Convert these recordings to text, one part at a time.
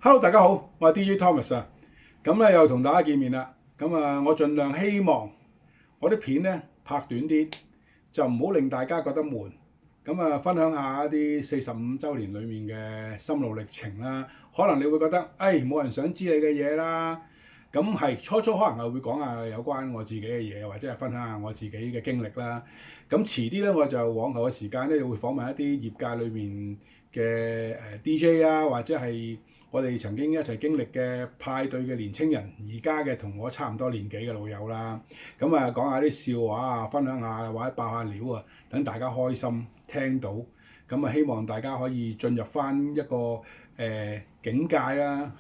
Hello，大家好，我係 DJ Thomas 啊。咁咧又同大家見面啦。咁啊，我盡量希望我啲片咧拍短啲，就唔好令大家覺得悶。咁啊，分享下一啲45週年裡面嘅心路歷程啦。可能你會覺得，冇人想知你嘅嘢啦。咁係初初可能係會講下有關我自己嘅嘢，或者係分享下我自己嘅經歷啦。咁遲啲咧，我就往後嘅時間咧，會訪問一啲業界裏面嘅DJ 啊，或者係我哋曾經一齊經歷嘅派對嘅年青人，而家嘅同我差唔多年紀嘅老友啦。咁啊，講下啲笑話啊，分享下或者爆下料啊，等大家開心聽到。咁啊，希望大家可以進入翻一個境界啦。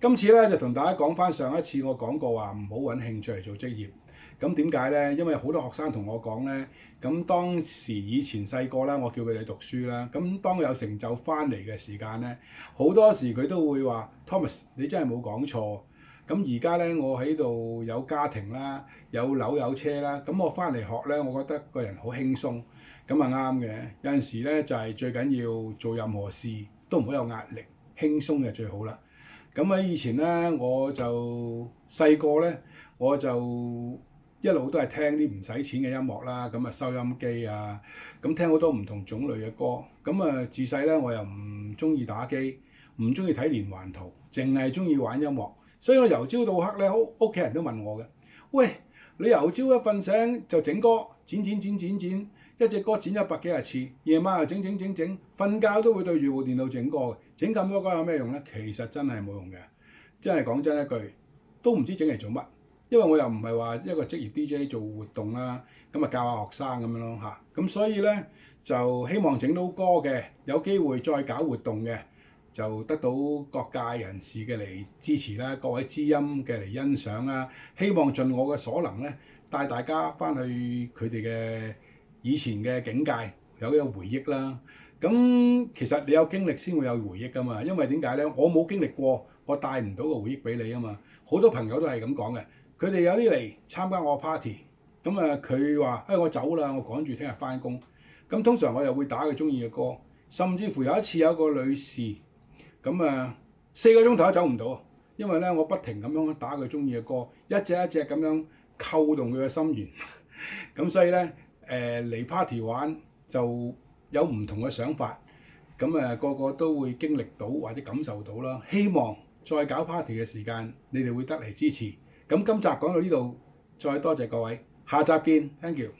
今次咧就同大家講翻上一次我講過話唔好揾興趣嚟做職業。咁點解呢？因為好多學生同我講呢，咁當時以前細個啦，我叫佢哋讀書啦。咁當有成就翻嚟嘅時間呢，好多時佢都會話：Thomas，你真係冇講錯。咁而家呢，我喺度有家庭啦，有樓有車啦。咁我翻嚟學呢，我覺得個人好輕鬆。咁啊啱嘅。有陣時呢，就係最緊要做任何事都唔好有壓力，輕鬆就最好啦。咁喺以前咧，我就細個咧，我就一路都係聽啲唔使錢嘅音樂啦，咁啊收音機啊，咁聽好多唔同種類嘅歌。咁啊自細咧，我又唔中意打機，唔中意睇連環圖，淨係中意玩音樂。所以我由朝到黑咧，屋企人都問我嘅：喂，你由朝一瞓醒就整歌，剪，一隻歌剪100幾廿次，夜晚又整，瞓覺都會對住部電腦整歌。整咁多歌有咩用呢？其實真係冇用嘅。真係講真一句，都唔知整嚟做乜。因為我又唔係話一個職業 DJ 做活動啦，咁啊教下學生咁樣咯嚇。咁所以呢，就希望整到歌嘅，有機會再搞活動嘅，就得到各界人士嘅嚟支持啦，各位知音嘅嚟欣賞啦。希望盡我嘅所能呢，帶大家翻去佢哋嘅以前嘅境界，有一個回憶啦。咁其實你有經歷先會有回憶㗎嘛，因為點解呢？我冇經歷過，我帶唔到個回憶俾你啊嘛。好多朋友都係咁講嘅，佢哋有啲嚟參加我 party，咁啊佢話：我走啦，我趕住聽日翻工。咁通常我又會打佢中意嘅歌，甚至乎有一次有個女士，咁啊4個鐘頭都走唔到，因為咧我不停咁樣打佢中意嘅歌，一隻一隻咁樣扣動佢嘅心弦。咁所以咧嚟 party 玩就有唔同嘅想法，咁個個都會經歷到或者感受到啦。希望再搞 party 嘅時間，你哋會得嚟支持。咁今集講到呢度，再多謝各位，下集見，thank you。